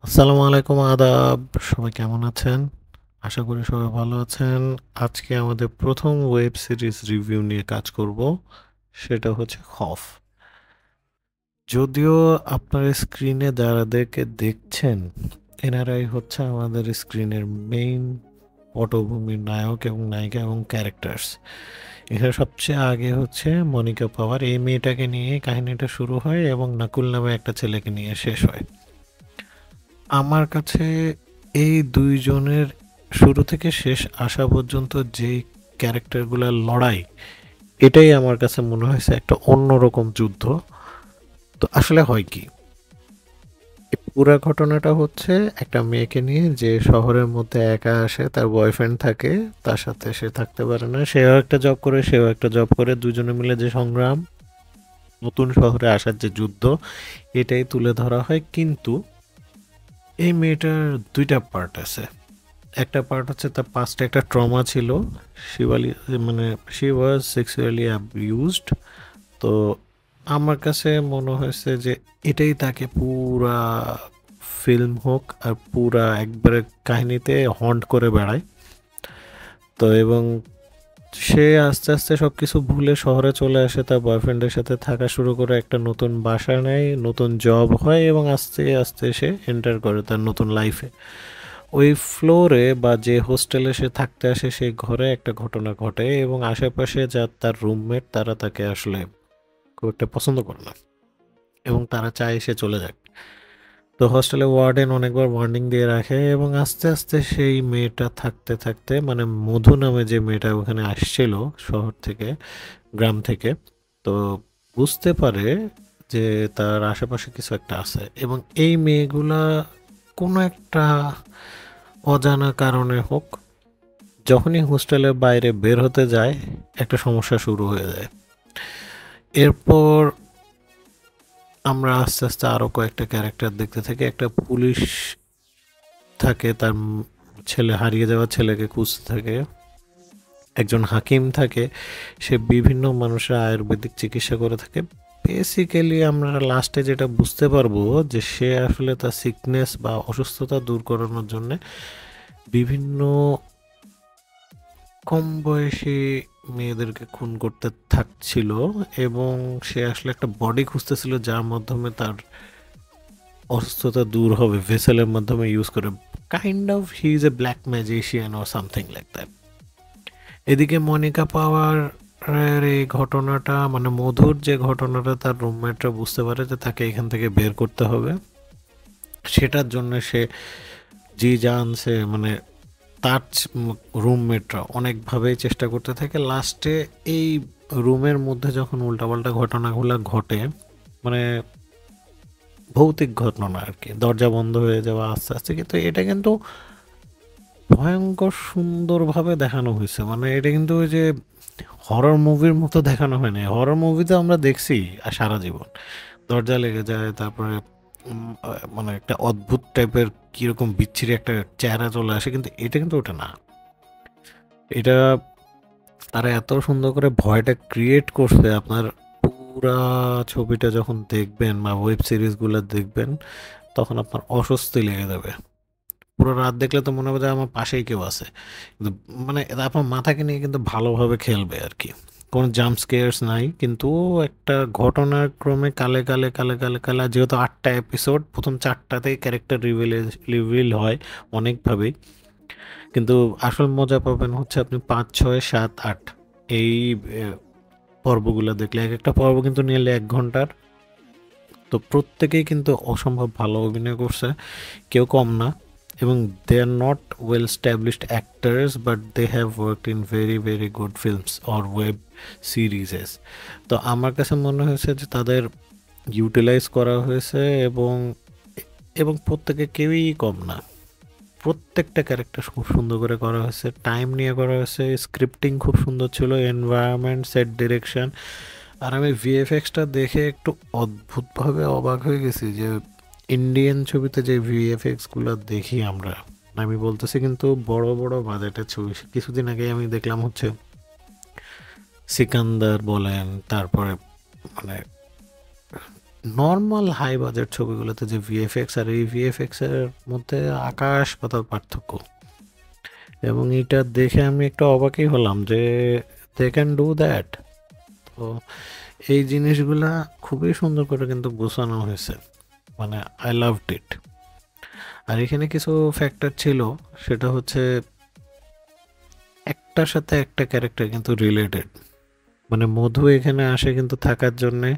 আসসালামু আলাইকুম আদাব। সবাই কেমন আছেন? আশা করি সবাই ভালো আছেন। আজকে আমাদের প্রথম ওয়েব সিরিজ রিভিউ নিয়ে কাজ করব। সেটা হচ্ছে খফ। যদিও আপনার স্ক্রিনে যারাদেরকে দেখছেন এনারাই হচ্ছে আমাদের স্ক্রিনের মেইন পটভূমির নায়ক এবং নায়িকা এবং ক্যারেক্টার্স। এখানে সবচেয়ে আগে হচ্ছে মনিকা পাওয়ার। এই মেয়েটাকে নিয়ে কাহিনীটা শুরু হয় এবং নাকুল নামে একটা ছেলেকে নিয়ে শেষ হয়। আমার কাছে এই দুইজনের শুরু থেকে শেষ আসা পর্যন্ত যে ক্যারেক্টারগুলোর লড়াই, এটাই আমার কাছে মনে হয়েছে একটা অন্যরকম যুদ্ধ। তো আসলে হয় কি, এই পুরা ঘটনাটা হচ্ছে একটা মেয়েকে নিয়ে যে শহরের মধ্যে একা আসে, তার বয়ফ্রেন্ড থাকে, তার সাথে সে থাকতে পারে না, সেও একটা জব করে, সেও একটা জব করে, দুজনে মিলে যে সংগ্রাম, নতুন শহরে আসার যে যুদ্ধ, এটাই তুলে ধরা হয়। কিন্তু এই মেয়েটার দুইটা পার্ট আছে। একটা পার্ট হচ্ছে তার পাস্টে একটা ট্রমা ছিল। শিবালি মানে শি ওয়াজ সেক্সুয়ালি অ্যাবিউজড। তো আমার কাছে মনে হয়েছে যে এটাই তাকে পুরা ফিল্ম হোক আর পুরা একবারে কাহিনীতে হন্ট করে বেড়ায়। তো এবং সে আস্তে আস্তে সব কিছু ভুলে শহরে চলে আসে, তার বয়ফ্রেন্ডের সাথে থাকা শুরু করে, একটা নতুন বাসা নেয়, নতুন জব হয় এবং আস্তে আস্তে সে এন্টার করে তার নতুন লাইফে। ওই ফ্লোরে বা যে হোস্টেলে সে থাকতে আসে সেই ঘরে একটা ঘটনা ঘটে এবং আশেপাশে যা তার রুমমেট তারা তাকে আসলে খুব একটা পছন্দ করে না এবং তারা চায় সে চলে যাক। তো হোস্টেলে ওয়ার্ডেন অনেকবার ওয়ার্নিং দিয়ে রাখে এবং আস্তে আস্তে সেই মেয়েটা থাকতে থাকতে, মানে মধু নামে যে মেয়েটা ওখানে আসছিল শহর থেকে, গ্রাম থেকে, তো বুঝতে পারে যে তার আশেপাশে কিছু একটা আছে এবং এই মেয়েগুলা কোনো একটা অজানা কারণে হোক, যখনই হোস্টেলের বাইরে বের হতে যায় একটা সমস্যা শুরু হয়ে যায়। এরপর আমরা আস্তে আস্তে আরও কয়েকটা ক্যারেক্টার দেখতে থাকি। একটা পুলিশ থাকে, তার ছেলে হারিয়ে যাওয়া ছেলেকে খুঁজতে থাকে। একজন হাকিম থাকে, সে বিভিন্ন মানুষের আয়ুর্বেদিক চিকিৎসা করে থাকে। বেসিক্যালি আমরা লাস্টে যেটা বুঝতে পারবো যে সে আসলে তার সিকনেস বা অসুস্থতা দূর করানোর জন্য বিভিন্ন কম বয়সী মেয়েদেরকে খুন করতে থাকছিল এবং সে আসলে একটা বডি খুঁজতেছিল যার মাধ্যমে তার অসুস্থতা দূর হবে, ভেসেলের মাধ্যমে ইউজ করে। Kind of he is a black magician or something like that. এদিকে মনিকা পাওয়ার এই ঘটনাটা, মানে মধুর যে ঘটনাটা, তার রুমমেটরা বুঝতে পারে যে তাকে এখান থেকে বের করতে হবে। সেটার জন্য সে জি জান সে মানে তার রুমমেটরা অনেকভাবেই চেষ্টা করতে থাকে। লাস্টে এই রুমের মধ্যে যখন উল্টাপাল্টা ঘটনাগুলো ঘটে, মানে ভৌতিক ঘটনা আর কি, দরজা বন্ধ হয়ে যাওয়া আস্তে আস্তে, কিন্তু এটা কিন্তু ভয়ঙ্কর সুন্দরভাবে দেখানো হয়েছে। মানে এটা কিন্তু ওই যে হরর মুভির মতো দেখানো হয়নি। হরর মুভিতে আমরা দেখছি আর সারা জীবন দরজা লেগে যায়, তারপরে মানে একটা অদ্ভুত টাইপের কিরকম বিচ্ছিরি একটা চেহারা চলে আসে, কিন্তু এটা কিন্তু ওটা না। এটা তারা এত সুন্দর করে ভয়টা ক্রিয়েট করছে। আপনার পুরা ছবিটা যখন দেখবেন বা ওয়েব সিরিজগুলো দেখবেন, তখন আপনার অস্বস্তি লেগে যাবে। পুরো রাত দেখলে তো মনে হবে যে আমার পাশেই কেউ আছে। কিন্তু মানে এটা আপনার মাথাকে নিয়ে কিন্তু ভালোভাবে খেলবে আর কি। কোনো জাম্প স্কেয়ার্স নাই, কিন্তু একটা ঘটনার ক্রমে কালে কালে কালে কালে কালে, যেহেতু ৮টা এপিসোড, প্রথম 4টাতেই ক্যারেক্টার রিভিল হয় অনেকভাবেই। কিন্তু আসল মজা পাবেন হচ্ছে আপনি ৫, ৬, ৭, ৮ এই পর্বগুলো দেখলে। এক একটা পর্ব কিন্তু নিয়ে ১ ঘন্টার। তো প্রত্যেকেই কিন্তু অসম্ভব ভালো অভিনয় করছে, কেউ কম না। এবং they are not well established actors, but they have worked in very very good films or web series. তো আমার কাছে মনে হয়েছে যে তাদের ইউটিলাইজ করা হয়েছে এবং এবং প্রত্যেকে কেউই কম না। প্রত্যেকটা ক্যারেক্টার খুব সুন্দর করে করা হয়েছে, টাইম নিয়ে করা হয়েছে, স্ক্রিপ্টিং খুব সুন্দর ছিল, এনভায়রনমেন্ট, সেট ডিরেকশন। আর আমি ভিএফএক্সটা দেখে একটু অদ্ভুতভাবে অবাক হয়ে গেছি যে ইন্ডিয়ান ছবিতে যে ভিএফএক্সগুলো দেখি আমরা, আমি বলতেছি কিন্তু বড় বড় বাজেটের ছবি। কিছুদিন আগে আমি দেখলাম হচ্ছে সিকান্দার বলেন, তারপরে মানে নর্মাল হাই বাজেট ছবিগুলোতে যে ভিএফএক্স আর এই ভিএফএক্স এর মধ্যে আকাশ পাতাল পার্থক্য। এবং এটা দেখে আমি একটু অবাকই হলাম যে দে ক্যান ডু দ্যাট। তো এই জিনিসগুলা খুবই সুন্দর করে কিন্তু গোছানো হয়েছে, মানে আই লাভড ইট। আর এখানে কিছু ফ্যাক্টর ছিল, সেটা হচ্ছে একটার সাথে একটা ক্যারেক্টার কিন্তু রিলেটেড। মানে মধু এখানে আসে কিন্তু থাকার জন্যে,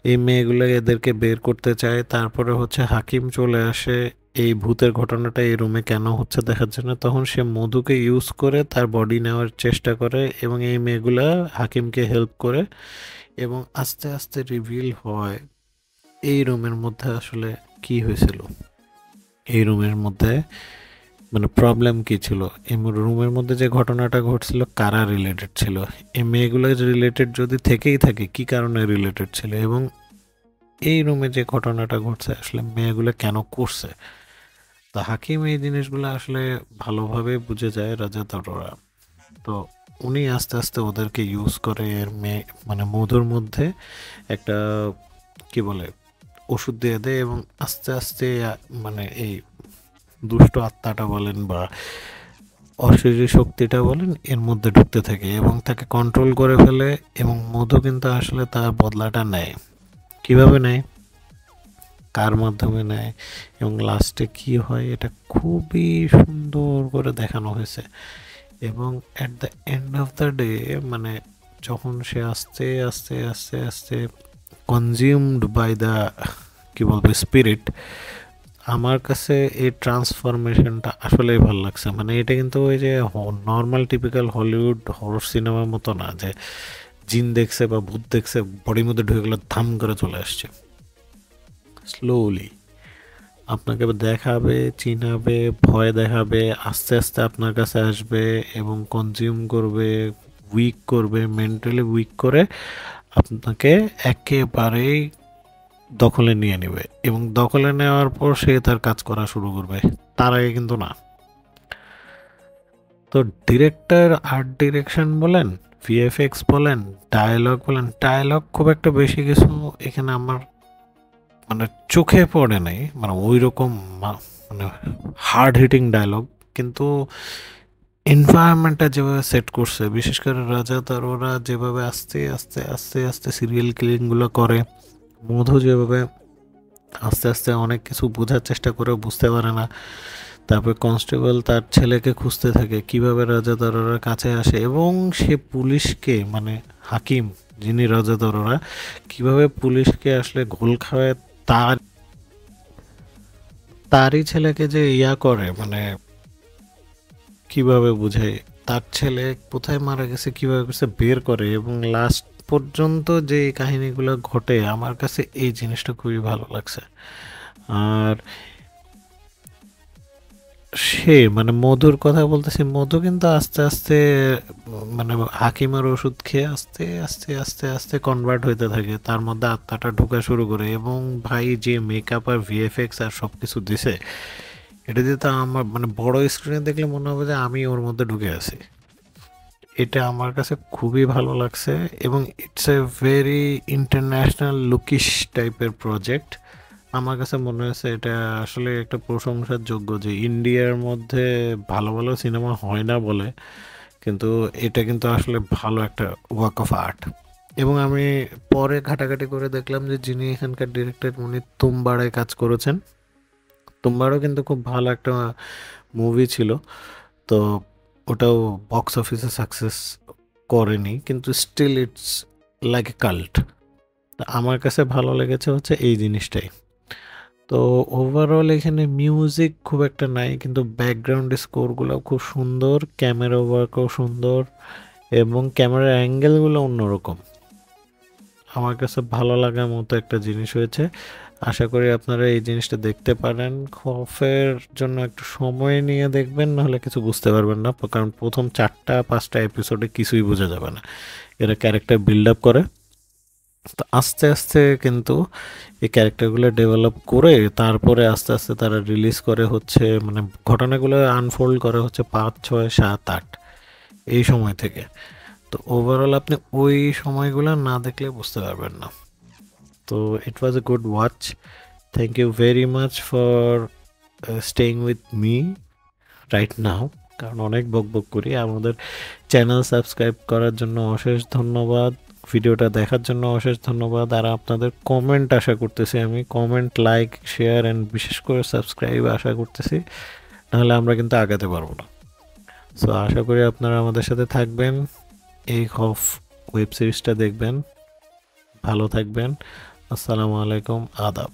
এই মেয়েগুলো এদেরকে বের করতে চায়। তারপরে হচ্ছে হাকিম চলে আসে এই ভূতের ঘটনাটা এই রুমে কেন হচ্ছে দেখার জন্য। তখন সে মধুকে ইউজ করে তার বডি নেওয়ার চেষ্টা করে এবং এই মেয়েগুলা হাকিমকে হেল্প করে। এবং আস্তে আস্তে রিভিল হয় এই রুমের মধ্যে আসলে কি হয়েছিল, এই রুমের মধ্যে মানে প্রবলেম কি ছিল, এই রুমের মধ্যে যে ঘটনাটা ঘটছিল কারা রিলেটেড ছিল, এই মেয়েগুলো রিলেটেড যদি থেকেই থাকে কি কারণে রিলেটেড ছিল, এবং এই রুমে যে ঘটনাটা ঘটছে আসলে মেয়েগুলো কেন করছে। তো হাকিম এই জিনিসগুলো আসলে ভালোভাবে বুঝে যায় রাজা তরোরা। তো উনি আস্তে আস্তে ওদেরকে ইউজ করে এর মেয়ে মানে মধুর মধ্যে একটা কি বলে ওষুধ দিয়ে দেয় এবং আস্তে আস্তে মানে এই দুষ্ট আত্মাটা বলেন বা অশরীরী শক্তিটা বলেন এর মধ্যে ঢুকতে থাকে এবং তাকে কন্ট্রোল করে ফেলে। এবং মধু কিন্তু আসলে তার বদলাটা নেয়। কিভাবে নেয়, কার মাধ্যমে নেয় এবং লাস্টে কি হয় এটা খুবই সুন্দর করে দেখানো হয়েছে। এবং at the end of the day মানে যখন সে আস্তে আস্তে আস্তে আস্তে কনজিউমড বাই দ্য কি বলবো স্পিরিট, আমার কাছে এই ট্রান্সফরমেশনটা আসলেই ভালো লাগছে। মানে এটা কিন্তু ওই যে নর্মাল টিপিক্যাল হলিউড হরর সিনেমার মতো না যে জিন দেখছে বা ভূত দেখছে বডির মধ্যে ঢুকে গেলে ধাম করে চলে আসছে। স্লোলি আপনাকে দেখাবে, চিনাবে, ভয় দেখাবে, আস্তে আস্তে আপনার কাছে আসবে এবং কনজিউম করবে, উইক করবে, মেন্টালি উইক করে আপনাকে একেবারেই দখলে নিয়ে নেবে এবং দখলে নেওয়ার পর সে তার কাজ করা শুরু করবে, তার আগে কিন্তু না। তো ডিরেক্টর আর্ট ডিরেকশন বলেন, ভিএফএক্স বলেন, ডায়ালগ বলেন, ডায়ালগ খুব একটা বেশি কিছু এখানে আমার মানে চোখে পড়ে নাই, মানে ওই রকম মানে হার্ড হিটিং ডায়লগ। কিন্তু এনভায়রনমেন্টটা যেভাবে সেট করছে, বিশেষ করে রাজা তারোরা যেভাবে আস্তে আস্তে আস্তে আস্তে সিরিয়াল কিলিংগুলো করে, মধু যেভাবে আস্তে আস্তে অনেক কিছু বোঝার চেষ্টা করে বুঝতে পারে না, তারপর কনস্টেবল তার ছেলেকে খুঁজতে থাকে, কিভাবে রাজা তারোরার কাছে আসে এবং সে পুলিশকে মানে হাকিম যিনি রাজা তারোরা কিভাবে পুলিশকে আসলে ঘোল খাওয়ায়, তার তারই ছেলেকে যে ইয়া করে মানে কিভাবে বুঝায় তার ছেলে কোথায় মারা গেছে কিভাবে করছে বের করে, এবং লাস্ট পর্যন্ত যে কাহিনীগুলো ঘটে আমার কাছে এই জিনিসটা খুবই ভালো লাগছে। আর সে মানে মধুর কথা বলতেছি, মধু কিন্তু আস্তে আস্তে মানে হাকিমের ওষুধ খেয়ে আস্তে আস্তে আস্তে আস্তে কনভার্ট হইতে থাকে, তার মধ্যে আত্মাটা ঢোকা শুরু করে। এবং ভাই যে মেকআপ আর ভিএফএক্স আর সব কিছু দিছে, এটা দিয়ে তো আমার মানে বড় স্ক্রিনে দেখলে মনে হবে যে আমি ওর মধ্যে ঢুকে আছি। এটা আমার কাছে খুবই ভালো লাগছে এবং ইটস এ ভেরি ইন্টারন্যাশনাল লুকিশ টাইপের প্রজেক্ট। আমার কাছে মনে হয়েছে এটা আসলে একটা প্রশংসার যোগ্য যে ইন্ডিয়ার মধ্যে ভালো ভালো সিনেমা হয় না বলে, কিন্তু এটা কিন্তু আসলে ভালো একটা ওয়ার্ক অফ আর্ট। এবং আমি পরে ঘাটাঘাটি করে দেখলাম যে যিনি এখানকার ডিরেক্টর উনি তুমবাড়ায় কাজ করেছেন। তুমবাড়ও কিন্তু খুব ভালো একটা মুভি ছিল। তো ওটাও বক্স অফিসে সাকসেস করেনি, কিন্তু still it's like a cult. আমার কাছে ভালো লেগেছে হচ্ছে এই জিনিসটাই। তো ওভারঅল এখানে মিউজিক খুব একটা নাই, কিন্তু ব্যাকগ্রাউন্ড স্কোরগুলো খুব সুন্দর, ক্যামেরা ওয়ার্কও সুন্দর এবং ক্যামেরার অ্যাঙ্গেলগুলো অন্যরকম। আমার কাছে ভালো লাগার মতো একটা জিনিস হয়েছে। আশা করি আপনারা এই জিনিসটা দেখতে পারেন। খফের জন্য একটু সময় নিয়ে দেখবেন, নাহলে কিছু বুঝতে পারবেন না, কারণ প্রথম 4-5টা এপিসোডে কিছুই বোঝা যাবে না। এরা ক্যারেক্টার বিল্ড আপ করে, তো আস্তে আস্তে কিন্তু এই ক্যারেক্টারগুলো ডেভেলপ করে তারপরে আস্তে আস্তে তারা রিলিজ করে হচ্ছে মানে ঘটনাগুলো আনফোল্ড করে হচ্ছে 5, 6, 7, 8 এই সময় থেকে। তো ওভারঅল আপনি ওই সময়গুলো না দেখলে বুঝতে পারবেন না। তো it was a good watch. Thank you very much for staying with me right now, কারণ অনেক বকবক করি। আমাদের চ্যানেল সাবস্ক্রাইব করার জন্য অশেষ ধন্যবাদ, ভিডিওটা দেখার জন্য অশেষ ধন্যবাদ। আর আপনাদের কমেন্ট আশা করতেছি, আমি কমেন্ট, লাইক, শেয়ার অ্যান্ড বিশেষ করে সাবস্ক্রাইব আশা করতেছি, নাহলে আমরা কিন্তু আগাতে পারবো না। সো আশা করি আপনারা আমাদের সাথে থাকবেন, এই খফ ওয়েব সিরিজটা দেখবেন। ভালো থাকবেন। আসসালামু আলাইকুম, আদাব।